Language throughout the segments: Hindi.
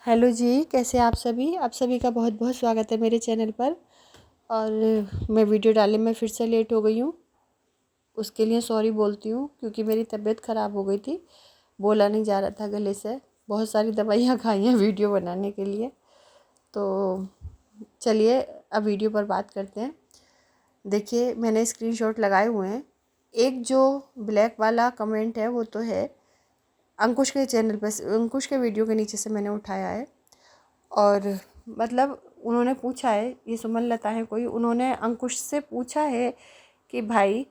हेलो जी, कैसे हैं आप सभी का बहुत बहुत स्वागत है मेरे चैनल पर। और मैं वीडियो डालने में फिर से लेट हो गई हूँ, उसके लिए सॉरी बोलती हूँ क्योंकि मेरी तबीयत ख़राब हो गई थी, बोला नहीं जा रहा था गले से। बहुत सारी दवाइयाँ खाई हैं वीडियो बनाने के लिए। तो चलिए अब वीडियो पर बात करते हैं। देखिए, मैंने स्क्रीनशॉट लगाए हुए हैं। एक जो ब्लैक वाला कमेंट है वो तो है अंकुश के चैनल पर, अंकुश के वीडियो के नीचे से मैंने उठाया है। और मतलब उन्होंने पूछा है, ये सुमन लता है कोई, उन्होंने अंकुश से पूछा है कि भाई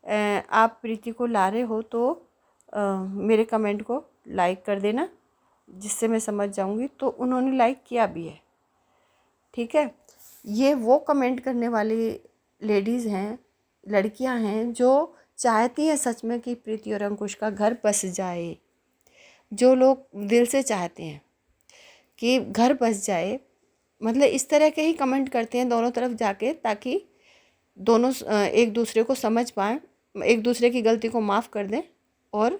आप प्रीति को ला रहे हो तो मेरे कमेंट को लाइक कर देना जिससे मैं समझ जाऊंगी। तो उन्होंने लाइक किया भी है, ठीक है। ये वो कमेंट करने वाली लेडीज़ हैं, लड़कियां हैं जो चाहती हैं सच में कि प्रीति और अंकुश का घर बस जाए। जो लोग दिल से चाहते हैं कि घर बस जाए, मतलब इस तरह के ही कमेंट करते हैं दोनों तरफ जाके, ताकि दोनों एक दूसरे को समझ पाएँ, एक दूसरे की गलती को माफ़ कर दें और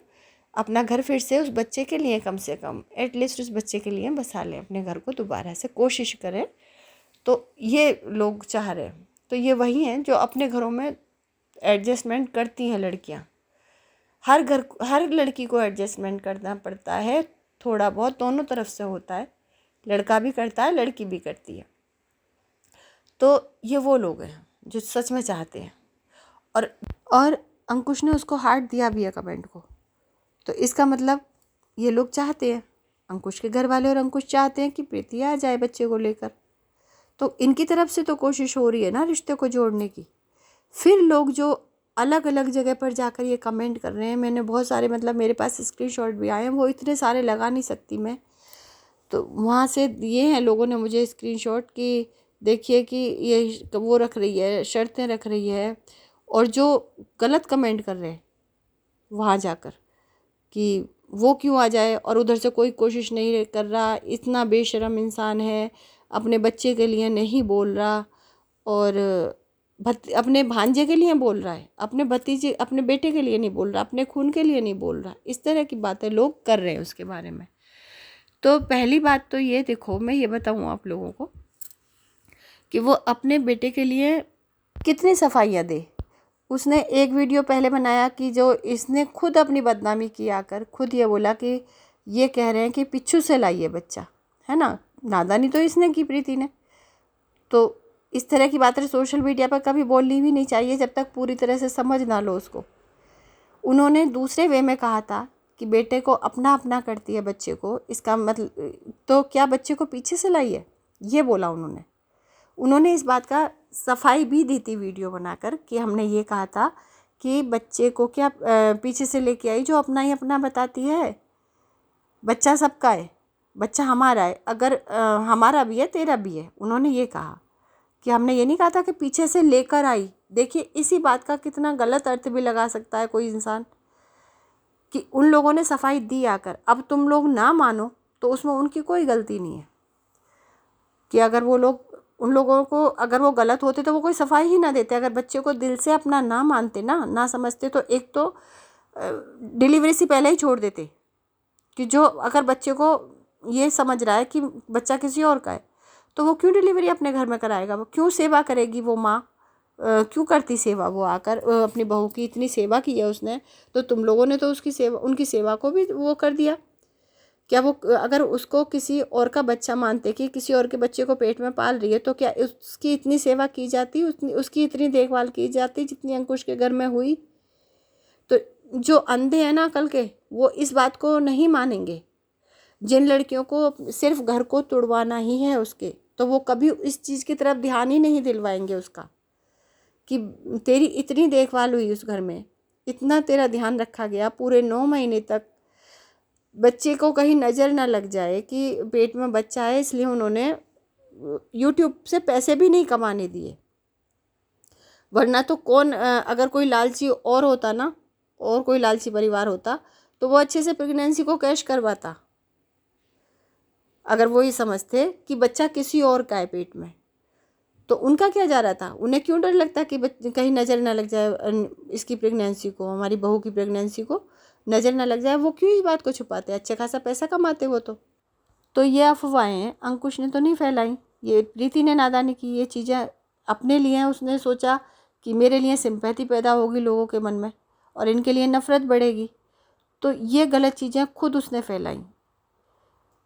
अपना घर फिर से उस बच्चे के लिए, कम से कम एटलीस्ट उस बच्चे के लिए बसा लें अपने घर को, दोबारा से कोशिश करें। तो ये लोग चाह रहे हैं। तो ये वही हैं जो अपने घरों में एडजस्टमेंट करती हैं लड़कियाँ। हर लड़की को एडजस्टमेंट करना पड़ता है, थोड़ा बहुत दोनों तरफ से होता है। लड़का भी करता है, लड़की भी करती है। तो ये वो लोग हैं जो सच में चाहते हैं। और अंकुश ने उसको हार्ट दिया भी है कमेंट को। तो इसका मतलब ये लोग चाहते हैं, अंकुश के घर वाले और अंकुश चाहते हैं कि प्रीति आ जाए बच्चे को लेकर। तो इनकी तरफ से तो कोशिश हो रही है ना रिश्ते को जोड़ने की। फिर लोग जो अलग अलग जगह पर जाकर ये कमेंट कर रहे हैं, मैंने बहुत सारे, मतलब मेरे पास स्क्रीनशॉट भी आए हैं, वो इतने सारे लगा नहीं सकती मैं। तो वहाँ से दिए हैं लोगों ने मुझे स्क्रीनशॉट कि देखिए कि ये वो रख रही है, शर्तें रख रही है। और जो गलत कमेंट कर रहे हैं वहाँ जाकर कि वो क्यों आ जाए, और उधर से कोई कोशिश नहीं कर रहा, इतना बेशर्म इंसान है, अपने बच्चे के लिए नहीं बोल रहा, और अपने भांजे के लिए बोल रहा है, अपने भतीजे, अपने बेटे के लिए नहीं बोल रहा, अपने खून के लिए नहीं बोल रहा। इस तरह की बातें लोग कर रहे हैं उसके बारे में। तो पहली बात तो ये देखो, मैं ये बताऊँ आप लोगों को कि वो अपने बेटे के लिए कितनी सफाइयाँ दे। उसने एक वीडियो पहले बनाया कि जो इसने खुद अपनी बदनामी की, आकर खुद ये बोला कि ये कह रहे हैं कि पिच्छू से लाइए बच्चा, है ना। नादानी तो इसने की, प्रीति ने। तो इस तरह की बातें सोशल मीडिया पर कभी बोलनी भी नहीं चाहिए जब तक पूरी तरह से समझ ना लो उसको। उन्होंने दूसरे वे में कहा था कि बेटे को अपना अपना करती है बच्चे को, इसका मतलब तो क्या बच्चे को पीछे से लाइए, ये बोला उन्होंने इस बात का सफाई भी दी थी वीडियो बनाकर कि हमने ये कहा था कि बच्चे को क्या पीछे से लेके आई, जो अपना ही अपना बताती है। बच्चा सबका है, बच्चा हमारा है, अगर हमारा भी है तेरा भी है। उन्होंने ये कहा कि हमने ये नहीं कहा था कि पीछे से लेकर आई। देखिए, इसी बात का कितना गलत अर्थ भी लगा सकता है कोई इंसान कि उन लोगों ने सफाई दी आकर। अब तुम लोग ना मानो तो उसमें उनकी कोई गलती नहीं है कि अगर वो लोग, उन लोगों को अगर वो गलत होते तो वो कोई सफाई ही ना देते। अगर बच्चे को दिल से अपना ना मानते, ना समझते, तो एक तो डिलीवरी से पहले ही छोड़ देते कि जो अगर बच्चे को ये समझ रहा है कि बच्चा किसी और का है तो वो क्यों डिलीवरी अपने घर में कराएगा, वो क्यों सेवा करेगी, वो माँ क्यों करती सेवा। वो आकर अपनी बहू की इतनी सेवा की है उसने, तो तुम लोगों ने तो उसकी सेवा, उनकी सेवा को भी वो कर दिया। क्या वो अगर उसको किसी और का बच्चा मानते कि किसी और के बच्चे को पेट में पाल रही है, तो क्या उसकी इतनी सेवा की जाती, उसकी इतनी देखभाल की जाती जितनी अंकुश के घर में हुई। तो जो अंधे हैं ना अकल के, वो इस बात को नहीं मानेंगे। जिन लड़कियों को सिर्फ घर को तुड़वाना ही है उसके, तो वो कभी इस चीज़ की तरफ ध्यान ही नहीं दिलवाएंगे उसका कि तेरी इतनी देखभाल हुई उस घर में, इतना तेरा ध्यान रखा गया पूरे 9 महीने तक, बच्चे को कहीं नज़र ना लग जाए कि पेट में बच्चा है। इसलिए उन्होंने यूट्यूब से पैसे भी नहीं कमाने दिए। वरना तो कौन, अगर कोई लालची और होता ना, और कोई लालची परिवार होता तो वो अच्छे से प्रेगनेंसी को कैश करवाता। अगर वो ये समझते कि बच्चा किसी और का है पेट में, तो उनका क्या जा रहा था। उन्हें क्यों डर लगता कि कहीं नज़र ना लग जाए इसकी प्रेगनेंसी को, हमारी बहू की प्रेगनेंसी को नज़र ना लग जाए। वो क्यों इस बात को छुपाते, अच्छे खासा पैसा कमाते वो तो। तो ये अफवाहें अंकुश ने तो नहीं फैलाई, ये प्रीति ने नादानी की। ये चीज़ें अपने लिए उसने सोचा कि मेरे लिए सिंपैथी पैदा होगी लोगों के मन में और इनके लिए नफ़रत बढ़ेगी, तो ये गलत चीज़ें खुद उसने फैलाई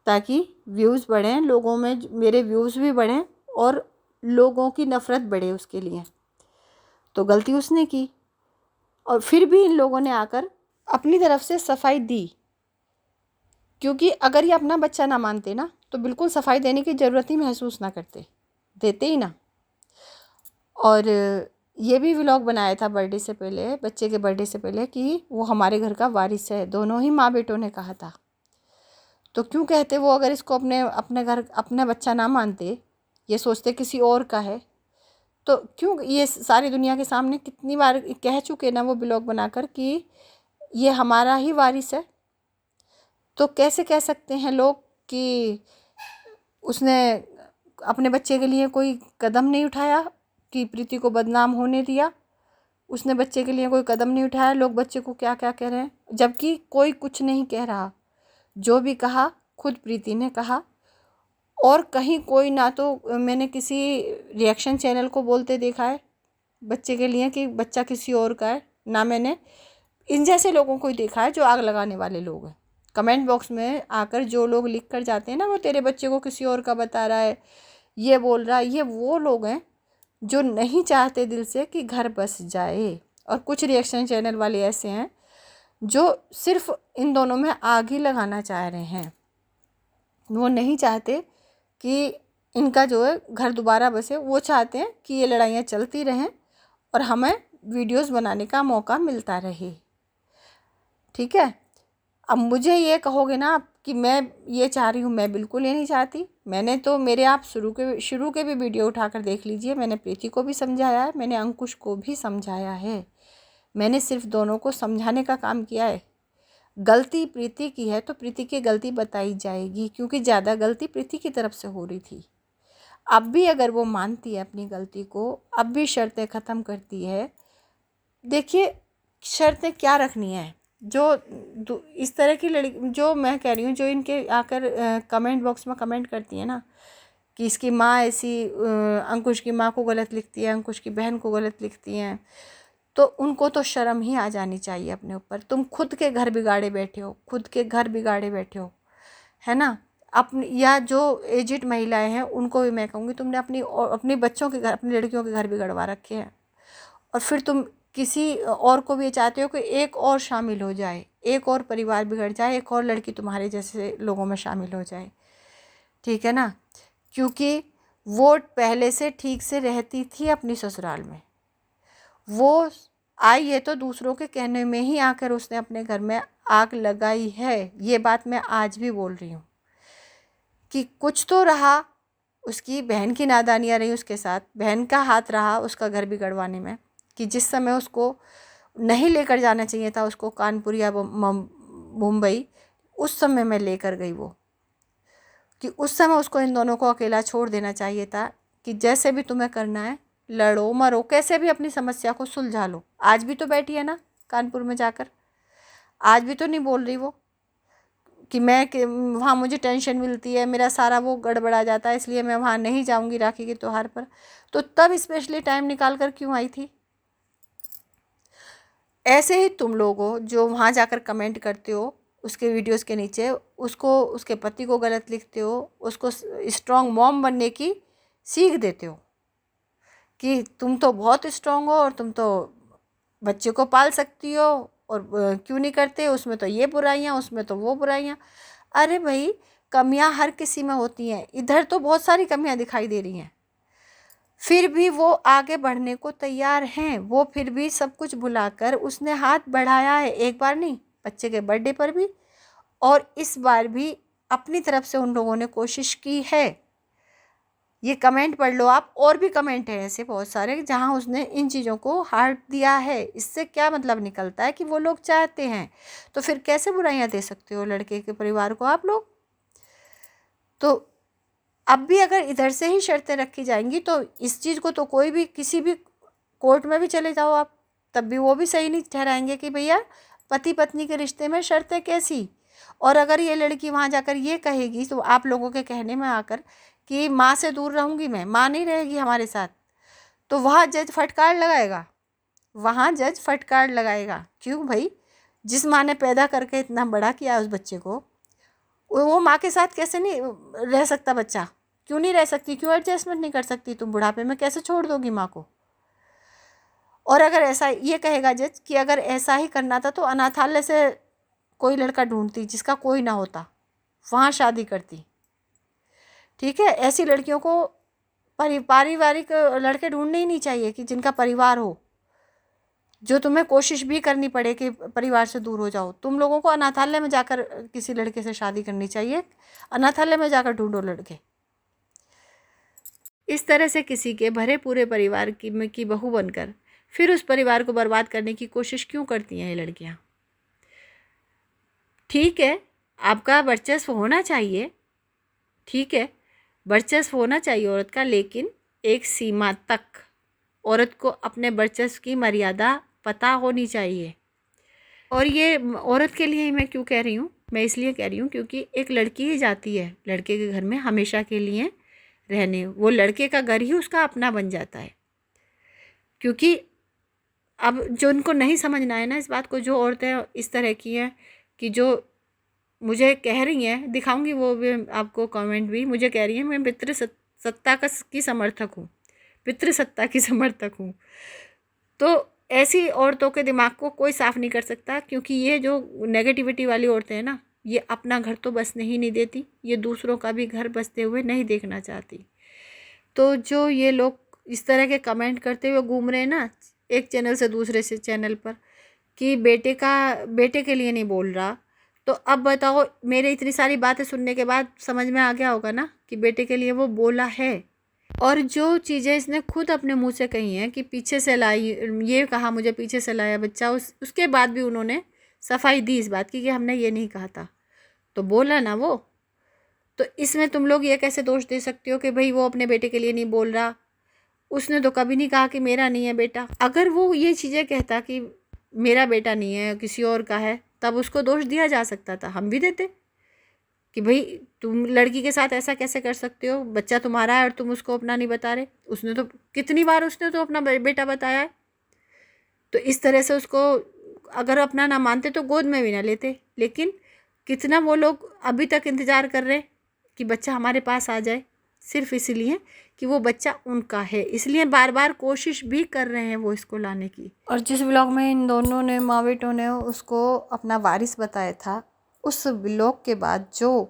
ताकि व्यूज़ बढ़ें, लोगों में मेरे व्यूज़ भी बढ़ें और लोगों की नफ़रत बढ़े उसके लिए। तो गलती उसने की और फिर भी इन लोगों ने आकर अपनी तरफ से सफाई दी, क्योंकि अगर ये अपना बच्चा ना मानते ना तो बिल्कुल सफाई देने की ज़रूरत ही महसूस ना करते, देते ही ना। और ये भी व्लॉग बनाया था बर्थडे से पहले, बच्चे के बर्थडे से पहले, कि वो हमारे घर का वारिस है। दोनों ही माँ बेटों ने कहा था। तो क्यों कहते वो, अगर इसको अपने घर अपना बच्चा ना मानते, ये सोचते किसी और का है, तो क्यों ये सारी दुनिया के सामने कितनी बार कह चुके ना वो ब्लॉग बनाकर कि ये हमारा ही वारिस है। तो कैसे कह सकते हैं लोग कि उसने अपने बच्चे के लिए कोई कदम नहीं उठाया, कि प्रीति को बदनाम होने दिया, उसने बच्चे के लिए कोई कदम नहीं उठाया। लोग बच्चे को क्या क्या कह रहे हैं, जबकि कोई कुछ नहीं कह रहा। जो भी कहा खुद प्रीति ने कहा। और कहीं कोई ना तो मैंने किसी रिएक्शन चैनल को बोलते देखा है बच्चे के लिए कि बच्चा किसी और का है, ना मैंने इन जैसे लोगों को ही देखा है जो आग लगाने वाले लोग हैं। कमेंट बॉक्स में आकर जो लोग लिख कर जाते हैं ना, वो तेरे बच्चे को किसी और का बता रहा है, ये बोल रहा है, ये वो लोग हैं जो नहीं चाहते दिल से कि घर बस जाए। और कुछ रिएक्शन चैनल वाले ऐसे हैं जो सिर्फ इन दोनों में आग ही लगाना चाह रहे हैं। वो नहीं चाहते कि इनका जो है घर दोबारा बसे, वो चाहते हैं कि ये लड़ाइयाँ चलती रहें और हमें वीडियोस बनाने का मौका मिलता रहे। ठीक है, अब मुझे ये कहोगे ना आप कि मैं ये चाह रही हूँ, मैं बिल्कुल ये नहीं चाहती। मैंने तो मेरे आप शुरू के भी वीडियो उठाकर देख लीजिए। मैंने प्रीति को भी समझाया है, मैंने अंकुश को भी समझाया है। मैंने सिर्फ दोनों को समझाने का काम किया है। गलती प्रीति की है तो प्रीति की गलती बताई जाएगी, क्योंकि ज़्यादा गलती प्रीति की तरफ से हो रही थी। अब भी अगर वो मानती है अपनी गलती को, अब भी शर्तें ख़त्म करती है। देखिए शर्तें क्या रखनी है, जो इस तरह की लड़की, जो मैं कह रही हूँ, जो इनके आकर कमेंट बॉक्स में कमेंट करती है ना कि इसकी माँ ऐसी, अंकुश की माँ को गलत लिखती है, अंकुश की बहन को गलत लिखती हैं, तो उनको तो शर्म ही आ जानी चाहिए अपने ऊपर। तुम खुद के घर बिगाड़े बैठे हो, खुद के घर बिगाड़े बैठे हो, है ना। अपनी या जो एजिड महिलाएं हैं उनको भी मैं कहूँगी, तुमने अपने बच्चों के घर, अपनी लड़कियों के घर बिगड़वा रखे हैं, और फिर तुम किसी और को भी ये चाहते हो कि एक और शामिल हो जाए, एक और परिवार बिगड़ जाए, एक और लड़की तुम्हारे जैसे लोगों में शामिल हो जाए। ठीक है ना, क्योंकि वो पहले से ठीक से रहती थी अपनी ससुराल में। वो आई है तो दूसरों के कहने में ही आकर उसने अपने घर में आग लगाई है। ये बात मैं आज भी बोल रही हूँ कि कुछ तो रहा, उसकी बहन की नादानियाँ रही उसके साथ, बहन का हाथ रहा उसका घर बिगड़वाने में, कि जिस समय उसको नहीं लेकर जाना चाहिए था उसको कानपुर या मुंबई, उस समय मैं लेकर गई। वो कि उस समय उसको इन दोनों को अकेला छोड़ देना चाहिए था कि जैसे भी तुम्हें करना है लड़ो मरो, कैसे भी अपनी समस्या को सुलझा लो। आज भी तो बैठी है ना कानपुर में जाकर, आज भी तो नहीं बोल रही वो कि वहाँ मुझे टेंशन मिलती है, मेरा सारा वो गड़बड़ा जाता है, इसलिए मैं वहाँ नहीं जाऊँगी राखी के त्यौहार पर। तो तब स्पेशली टाइम निकाल कर क्यों आई थी। ऐसे ही तुम लोगों जो वहाँ जाकर कमेंट करते हो उसके वीडियोस के नीचे, उसको, उसके पति को गलत लिखते हो, उसको स्ट्रॉन्ग मॉम बनने की सीख देते हो कि तुम तो बहुत स्ट्रॉन्ग हो और तुम तो बच्चे को पाल सकती हो, और क्यों नहीं करते, उसमें तो ये बुराइयाँ, उसमें तो वो बुराइयाँ। अरे भाई, कमियां हर किसी में होती हैं, इधर तो बहुत सारी कमियां दिखाई दे रही हैं, फिर भी वो आगे बढ़ने को तैयार हैं। वो फिर भी सब कुछ भुलाकर उसने हाथ बढ़ाया है, एक बार नहीं, बच्चे के बर्थडे पर भी, और इस बार भी अपनी तरफ से उन लोगों ने कोशिश की है। ये कमेंट पढ़ लो आप, और भी कमेंट है ऐसे बहुत सारे जहाँ उसने इन चीज़ों को हार्ट दिया है। इससे क्या मतलब निकलता है कि वो लोग चाहते हैं, तो फिर कैसे बुराइयाँ दे सकते हो लड़के के परिवार को आप लोग। तो अब भी अगर इधर से ही शर्तें रखी जाएंगी तो इस चीज़ को तो कोई भी, किसी भी कोर्ट में भी चले जाओ आप, तब भी वो भी सही नहीं ठहराएंगे कि भैया पति पत्नी के रिश्ते में शर्तें कैसी। और अगर ये लड़की वहाँ जाकर ये कहेगी तो आप लोगों के कहने में आकर कि माँ से दूर रहूँगी, मैं माँ नहीं रहेगी हमारे साथ, तो वहाँ जज फटकार लगाएगा, वहाँ जज फटकार लगाएगा। क्यों भाई, जिस माँ ने पैदा करके इतना बड़ा किया उस बच्चे को, वो माँ के साथ कैसे नहीं रह सकता बच्चा? क्यों नहीं रह सकती? क्यों एडजस्टमेंट नहीं कर सकती? तुम बुढ़ापे में कैसे छोड़ दोगी माँ को? और अगर ऐसा ये कहेगा जज कि अगर ऐसा ही करना था तो अनाथालय से कोई लड़का ढूंढती जिसका कोई ना होता, वहाँ शादी करती। ठीक है, ऐसी लड़कियों को पारिवारिक लड़के ढूंढने ही नहीं चाहिए कि जिनका परिवार हो, जो तुम्हें कोशिश भी करनी पड़े कि परिवार से दूर हो जाओ। तुम लोगों को अनाथालय में जाकर किसी लड़के से शादी करनी चाहिए, अनाथालय में जाकर ढूंढो लड़के। इस तरह से किसी के भरे पूरे परिवार की बहू बनकर फिर उस परिवार को बर्बाद करने की कोशिश क्यों करती हैं ये लड़कियाँ? ठीक है, आपका वर्चस्व होना चाहिए, ठीक है, वर्चस्व होना चाहिए औरत का, लेकिन एक सीमा तक औरत को अपने वर्चस्व की मर्यादा पता होनी चाहिए। और ये औरत के लिए ही मैं क्यों कह रही हूँ, मैं इसलिए कह रही हूँ क्योंकि एक लड़की ही जाती है लड़के के घर में हमेशा के लिए रहने, वो लड़के का घर ही उसका अपना बन जाता है। क्योंकि अब जो उनको नहीं समझना है ना इस बात को, जो औरतें इस तरह की हैं कि जो मुझे कह रही हैं, दिखाऊंगी वो भी आपको कमेंट भी, मुझे कह रही है मैं पितृसत्ता की समर्थक हूँ, पितृसत्ता की समर्थक हूँ। तो ऐसी औरतों के दिमाग को कोई साफ़ नहीं कर सकता, क्योंकि ये जो नेगेटिविटी वाली औरतें हैं ना, ये अपना घर तो बसने ही नहीं देती, ये दूसरों का भी घर बसते हुए नहीं देखना चाहती। तो जो ये लोग इस तरह के कमेंट करते हुए घूम रहे हैं ना एक चैनल से दूसरे से चैनल पर कि बेटे के लिए नहीं बोल रहा, तो अब बताओ, मेरे इतनी सारी बातें सुनने के बाद समझ में आ गया होगा ना कि बेटे के लिए वो बोला है। और जो चीज़ें इसने खुद अपने मुंह से कही हैं कि पीछे से लाई, ये कहा मुझे पीछे से लाया बच्चा, उसके बाद भी उन्होंने सफाई दी इस बात की कि हमने ये नहीं कहा था, तो बोला ना वो। तो इसमें तुम लोग ये कैसे दोष दे सकते हो कि भाई वो अपने बेटे के लिए नहीं बोल रहा, उसने तो कभी नहीं कहा कि मेरा नहीं है बेटा। अगर वो ये चीज़ें कहता कि मेरा बेटा नहीं है किसी और का है, तब उसको दोष दिया जा सकता था, हम भी देते कि भाई तुम लड़की के साथ ऐसा कैसे कर सकते हो, बच्चा तुम्हारा है और तुम उसको अपना नहीं बता रहे। उसने तो कितनी बार उसने तो अपना बेटा बताया है। तो इस तरह से उसको अगर अपना ना मानते तो गोद में भी ना लेते। लेकिन कितना वो लोग अभी तक इंतज़ार कर रहे कि बच्चा हमारे पास आ जाए, सिर्फ इसलिए कि वो बच्चा उनका है, इसलिए बार बार कोशिश भी कर रहे हैं वो इसको लाने की। और जिस व्लॉग में इन दोनों ने माँ बेटों ने उसको अपना वारिस बताया था, उस व्लॉग के बाद जो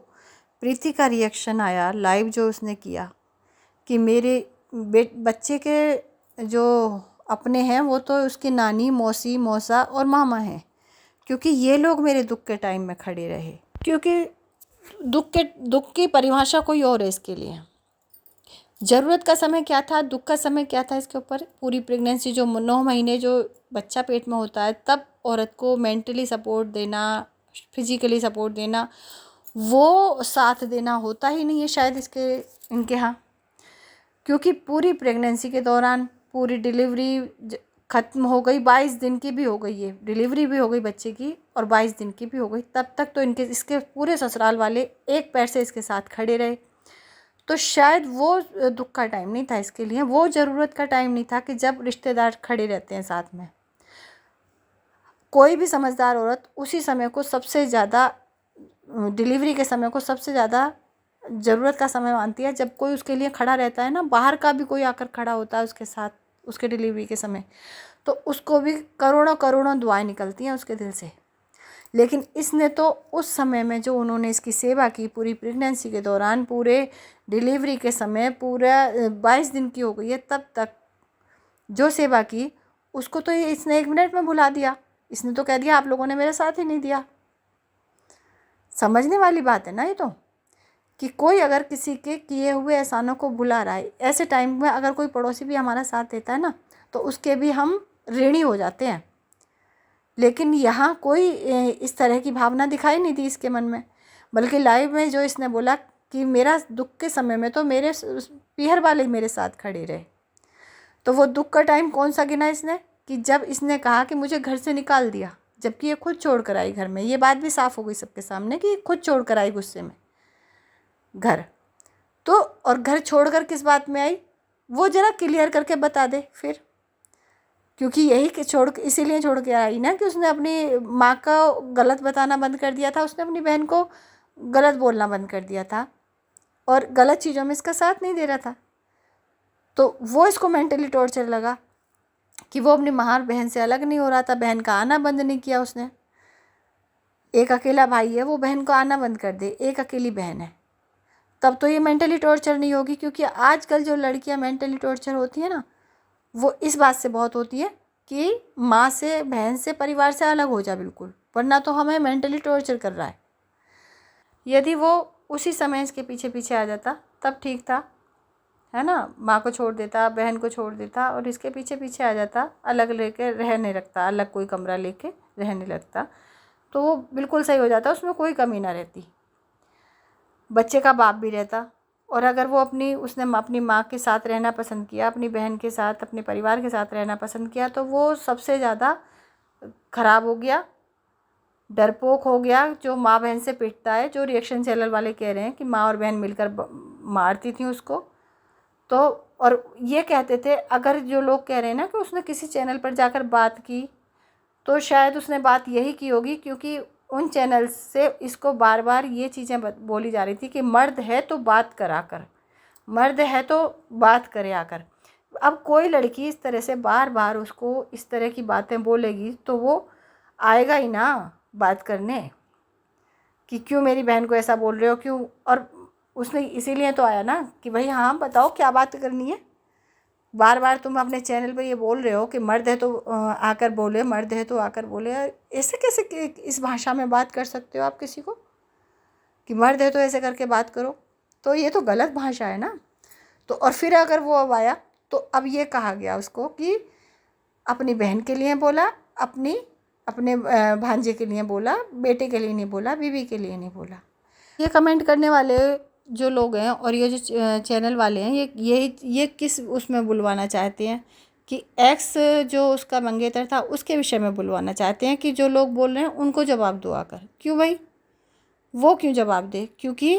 प्रीति का रिएक्शन आया लाइव जो उसने किया कि मेरे बच्चे के जो अपने हैं वो तो उसकी नानी, मौसी, मौसा और मामा हैं, क्योंकि ये लोग मेरे दुख के टाइम में खड़े रहे। क्योंकि दुख की परिभाषा कोई और है इसके लिए। ज़रूरत का समय क्या था, दुख का समय क्या था, इसके ऊपर पूरी प्रेगनेंसी जो 9 महीने जो बच्चा पेट में होता है, तब औरत को मेंटली सपोर्ट देना, फिजिकली सपोर्ट देना, वो साथ देना होता ही नहीं है शायद इनके यहाँ। क्योंकि पूरी प्रेगनेंसी के दौरान पूरी डिलीवरी ख़त्म हो गई, 22 दिन की भी हो गई है, डिलीवरी भी हो गई बच्चे की और 22 दिन की भी हो गई, तब तक तो इसके पूरे ससुराल वाले एक पैर से इसके साथ खड़े रहे। तो शायद वो दुख का टाइम नहीं था इसके लिए, वो ज़रूरत का टाइम नहीं था कि जब रिश्तेदार खड़े रहते हैं साथ में। कोई भी समझदार औरत उसी समय को सबसे ज़्यादा, डिलीवरी के समय को सबसे ज़्यादा ज़रूरत का समय मानती है। जब कोई उसके लिए खड़ा रहता है ना, बाहर का भी कोई आकर खड़ा होता है उसके साथ उसके डिलीवरी के समय, तो उसको भी करोड़ों करोड़ों दुआएं निकलती हैं उसके दिल से। लेकिन इसने तो उस समय में जो उन्होंने इसकी सेवा की पूरी प्रेगनेंसी के दौरान, पूरे डिलीवरी के समय, पूरा 22 दिन की हो गई है तब तक जो सेवा की, उसको तो इसने 1 मिनट में भुला दिया। इसने तो कह दिया आप लोगों ने मेरे साथ ही नहीं दिया। समझने वाली बात है ना ये तो, कि कोई अगर किसी के किए हुए एहसानों को भुला रहा है, ऐसे टाइम में अगर कोई पड़ोसी भी हमारा साथ देता है ना, तो उसके भी हम ऋणी हो जाते हैं। लेकिन यहाँ कोई इस तरह की भावना दिखाई नहीं दी इसके मन में, बल्कि लाइव में जो इसने बोला कि मेरा दुख के समय में तो मेरे पीहर वाले मेरे साथ खड़े रहे। तो वो दुख का टाइम कौन सा गिना इसने, कि जब इसने कहा कि मुझे घर से निकाल दिया, जबकि ये खुद छोड़ कर आई घर में। ये बात भी साफ हो गई सबके सामने कि खुद छोड़ कर आई गुस्से में घर। तो और घर छोड़कर किस बात में आई वो ज़रा क्लियर करके बता दे फिर, क्योंकि यही कि इसीलिए छोड़ के आई ना कि उसने अपनी माँ का गलत बताना बंद कर दिया था, उसने अपनी बहन को गलत बोलना बंद कर दिया था और गलत चीज़ों में इसका साथ नहीं दे रहा था। तो वो इसको मेंटली टॉर्चर लगा कि वो अपनी माँ और बहन से अलग नहीं हो रहा था, बहन का आना बंद नहीं किया उसने। एक अकेला भाई है, वो बहन को आना बंद कर दे, एक अकेली बहन है, तब तो ये मेंटली टॉर्चर नहीं होगी। क्योंकि आजकल जो लड़कियां मेंटली टॉर्चर होती है ना, वो इस बात से बहुत होती है कि माँ से, बहन से, परिवार से अलग हो जा बिल्कुल, वरना तो हमें मेंटली टॉर्चर कर रहा है। यदि वो उसी समय इसके पीछे पीछे आ जाता तब ठीक था, है ना, माँ को छोड़ देता, बहन को छोड़ देता और इसके पीछे पीछे आ जाता, अलग लेके रहने लगता, अलग कोई कमरा लेके रहने लगता, तो वो बिल्कुल सही हो जाता, उसमें कोई कमी ना रहती, बच्चे का बाप भी रहता। और अगर वो उसने अपनी माँ के साथ रहना पसंद किया, अपनी बहन के साथ, अपने परिवार के साथ रहना पसंद किया, तो वो सबसे ज़्यादा ख़राब हो गया, डरपोक हो गया, जो माँ बहन से पिटता है। जो रिएक्शन चैनल वाले कह रहे हैं कि माँ और बहन मिलकर मारती थी उसको, तो और ये कहते थे, अगर जो लोग कह रहे हैं ना कि उसने किसी चैनल पर जाकर बात की, तो शायद उसने बात यही की होगी क्योंकि उन चैनल से इसको बार बार ये चीज़ें बोली जा रही थी कि मर्द है तो बात करा कर, मर्द है तो बात करे आकर। अब कोई लड़की इस तरह से बार बार उसको इस तरह की बातें बोलेगी तो वो आएगा ही ना बात करने कि क्यों मेरी बहन को ऐसा बोल रहे हो, क्यों। और उसने इसीलिए तो आया ना कि भाई हाँ बताओ क्या बात करनी है, बार बार तुम अपने चैनल पे ये बोल रहे हो कि मर्द है तो आकर बोले, मर्द है तो आकर बोले। ऐसे कैसे इस भाषा में बात कर सकते हो आप किसी को कि मर्द है तो ऐसे करके बात करो, तो ये तो गलत भाषा है ना। तो और फिर अगर वो अब आया तो अब ये कहा गया उसको कि अपनी बहन के लिए बोला, अपने भांजे के लिए बोला, बेटे के लिए नहीं बोला, बीवी के लिए नहीं बोला। ये कमेंट करने वाले जो लोग हैं और ये जो चैनल वाले हैं, ये किस उसमें बुलवाना चाहते हैं कि एक्स जो उसका मंगेतर था उसके विषय में बुलवाना चाहते हैं कि जो लोग बोल रहे हैं उनको जवाब दो आकर। क्यों भाई, वो क्यों जवाब दे? क्योंकि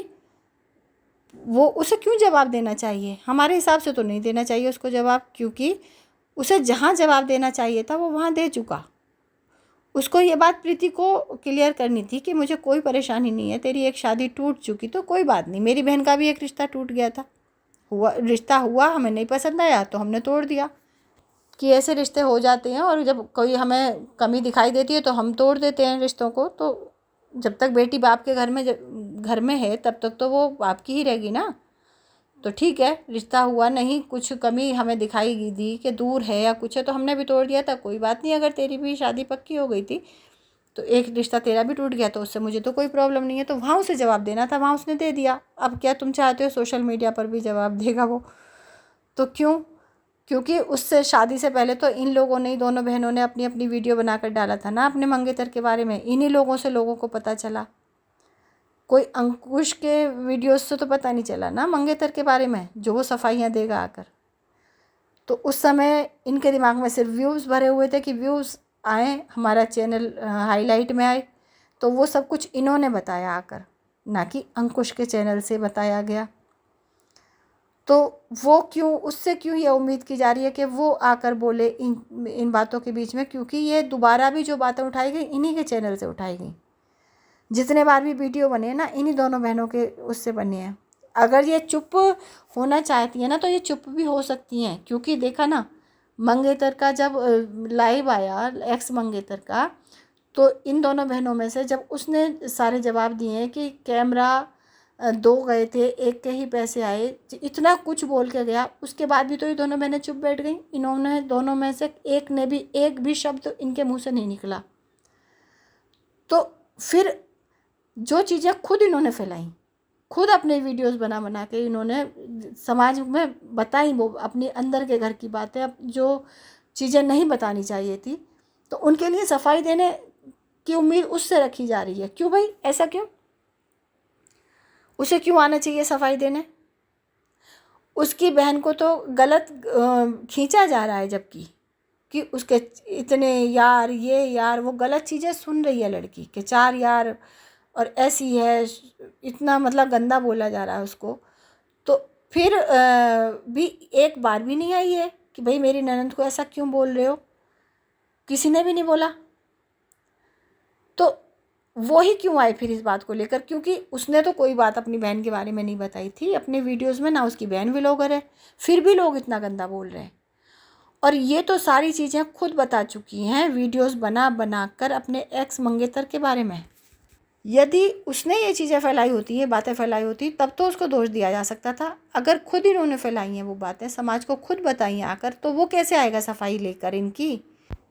वो उसे क्यों जवाब देना चाहिए? हमारे हिसाब से तो नहीं देना चाहिए उसको जवाब, क्योंकि उसे जहाँ जवाब देना चाहिए था वो वहाँ दे चुका। उसको ये बात प्रीति को क्लियर करनी थी कि मुझे कोई परेशानी नहीं है, तेरी एक शादी टूट चुकी तो कोई बात नहीं, मेरी बहन का भी एक रिश्ता टूट गया था, रिश्ता हुआ, हमें नहीं पसंद आया तो हमने तोड़ दिया। कि ऐसे रिश्ते हो जाते हैं और जब कोई हमें कमी दिखाई देती है तो हम तोड़ देते हैं रिश्तों को। तो जब तक बेटी बाप के घर में है तब तक तो वो बाप की ही रहेगी ना। तो ठीक है, रिश्ता हुआ नहीं, कुछ कमी हमें दिखाई दी कि दूर है या कुछ है तो हमने भी तोड़ दिया था, कोई बात नहीं। अगर तेरी भी शादी पक्की हो गई थी तो एक रिश्ता तेरा भी टूट गया तो उससे मुझे तो कोई प्रॉब्लम नहीं है। तो वहाँ उसे जवाब देना था, वहाँ उसने दे दिया। अब क्या तुम चाहते हो सोशल मीडिया पर भी जवाब देगा वो? तो क्यों? क्योंकि उससे शादी से पहले तो इन लोगों ने, दोनों बहनों ने अपनी अपनी वीडियो बनाकर डाला था ना अपने मंगेतर के बारे में। इन्हीं लोगों से लोगों को पता चला, कोई अंकुश के वीडियोस से तो पता नहीं चला ना मंगेतर के बारे में, जो वो सफाइयाँ देगा आकर। तो उस समय इनके दिमाग में सिर्फ व्यूज़ भरे हुए थे कि व्यूज़ आए, हमारा चैनल हाईलाइट में आए। तो वो सब कुछ इन्होंने बताया आकर, ना कि अंकुश के चैनल से बताया गया। तो वो क्यों, उससे क्यों ये उम्मीद की जा रही है कि वो आकर बोले इन बातों के बीच में? क्योंकि ये दोबारा भी जो बातें उठाई गई इन्हीं के चैनल से उठाई गई। जितने बार भी वीडियो बने ना इन्हीं दोनों बहनों के उससे बने हैं। अगर ये चुप होना चाहती है ना तो ये चुप भी हो सकती हैं, क्योंकि देखा ना मंगेतर का जब लाइव आया, एक्स मंगेतर का, तो इन दोनों बहनों में से जब उसने सारे जवाब दिए कि कैमरा 2 गए थे, एक के ही पैसे आए, इतना कुछ बोल के गया, उसके बाद भी तो ये दोनों बहनें चुप बैठ गई। इन्होंने दोनों में से एक भी शब्द इनके मुंह से नहीं निकला। तो फिर जो चीज़ें खुद इन्होंने फैलाई, खुद अपने वीडियोस बना बना के इन्होंने समाज में बताई, वो अपने अंदर के घर की बातें, अब जो चीज़ें नहीं बतानी चाहिए थी, तो उनके लिए सफाई देने की उम्मीद उससे रखी जा रही है। क्यों भाई, ऐसा क्यों? उसे क्यों आना चाहिए सफाई देने? उसकी बहन को तो गलत खींचा जा रहा है, जबकि कि उसके इतने यार, ये यार, वो गलत चीज़ें सुन रही है लड़की के, 4 यार और ऐसी है, इतना मतलब गंदा बोला जा रहा है उसको। तो फिर भी एक बार भी नहीं आई है कि भाई मेरी ननद को ऐसा क्यों बोल रहे हो, किसी ने भी नहीं बोला। तो वो ही क्यों आए फिर इस बात को लेकर, क्योंकि उसने तो कोई बात अपनी बहन के बारे में नहीं बताई थी अपने वीडियोस में, ना उसकी बहन व्लॉगर है, फिर भी लोग इतना गंदा बोल रहे हैं। और ये तो सारी चीज़ें खुद बता चुकी हैं वीडियोस बना बना कर अपने एक्स मंगेतर के बारे में। यदि उसने ये चीज़ें फैलाई होती, ये बातें फैलाई होती, तब तो उसको दोष दिया जा सकता था। अगर खुद इन्होंने फैलाई हैं वो बातें, समाज को खुद बताई आकर, तो वो कैसे आएगा सफाई लेकर इनकी।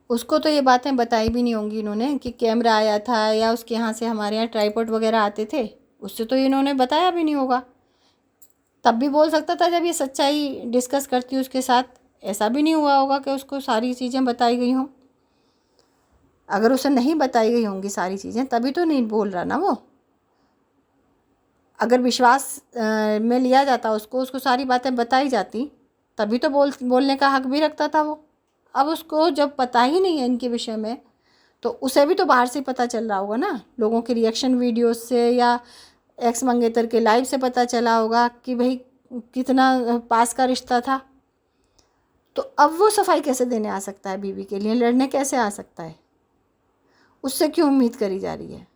उसको तो ये बातें बताई भी नहीं होंगी इन्होंने कि कैमरा आया था या उसके यहाँ से हमारे यहाँ ट्राइपॉड वगैरह आते थे, उससे तो इन्होंने बताया भी नहीं होगा। तब भी बोल सकता था जब ये सच्चाई डिस्कस करती उसके साथ। ऐसा भी नहीं हुआ होगा कि उसको सारी चीज़ें बताई गई हों। अगर उसे नहीं बताई गई होंगी सारी चीज़ें, तभी तो नहीं बोल रहा ना वो। अगर विश्वास में लिया जाता उसको सारी बातें बताई जाती, तभी तो बोलने का हक भी रखता था वो। अब उसको जब पता ही नहीं है इनके विषय में, तो उसे भी तो बाहर से पता चल रहा होगा ना, लोगों के रिएक्शन वीडियोस से या एक्स मंगेतर के लाइव से पता चला होगा कि भाई कितना पास का रिश्ता था। तो अब वो सफाई कैसे देने आ सकता है बीवी के लिए, लड़ने कैसे आ सकता है, उससे क्यों उम्मीद करी जा रही है।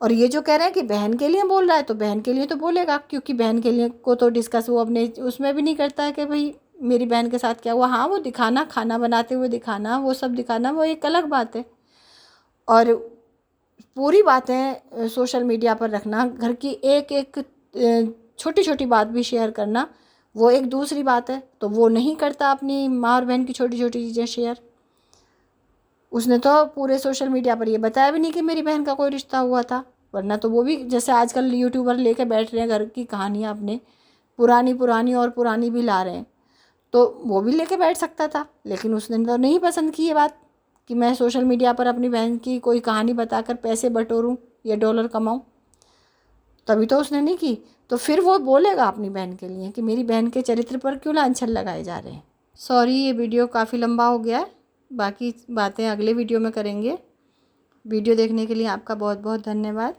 और ये जो कह रहे हैं कि बहन के लिए बोल रहा है, तो बहन के लिए तो बोलेगा, क्योंकि बहन के लिए को तो डिस्कस वो अपने उसमें भी नहीं करता है कि भाई मेरी बहन के साथ क्या हुआ। हाँ, वो दिखाना, खाना बनाते हुए दिखाना, वो सब दिखाना, वो एक अलग बात है। और पूरी बातें सोशल मीडिया पर रखना, घर की एक एक छोटी छोटी बात भी शेयर करना, वो एक दूसरी बात है। तो वो नहीं करता अपनी माँ और बहन की छोटी छोटी चीज़ें शेयर। उसने तो पूरे सोशल मीडिया पर ये बताया भी नहीं कि मेरी बहन का कोई रिश्ता हुआ था, वरना तो वो भी जैसे आजकल यूट्यूबर लेके बैठ रहे हैं घर की कहानियाँ अपने, पुरानी पुरानी और पुरानी भी ला रहे हैं, तो वो भी लेके बैठ सकता था। लेकिन उसने तो नहीं पसंद की ये बात कि मैं सोशल मीडिया पर अपनी बहन की कोई कहानी बताकर पैसे बटोरूं या डॉलर कमाऊं, तभी तो उसने नहीं की। तो फिर वो बोलेगा अपनी बहन के लिए कि मेरी बहन के चरित्र पर क्यों लांछन लगाए जा रहे हैं। सॉरी, ये वीडियो काफ़ी लंबा हो गया है, बाकी बातें अगले वीडियो में करेंगे। वीडियो देखने के लिए आपका बहुत बहुत धन्यवाद।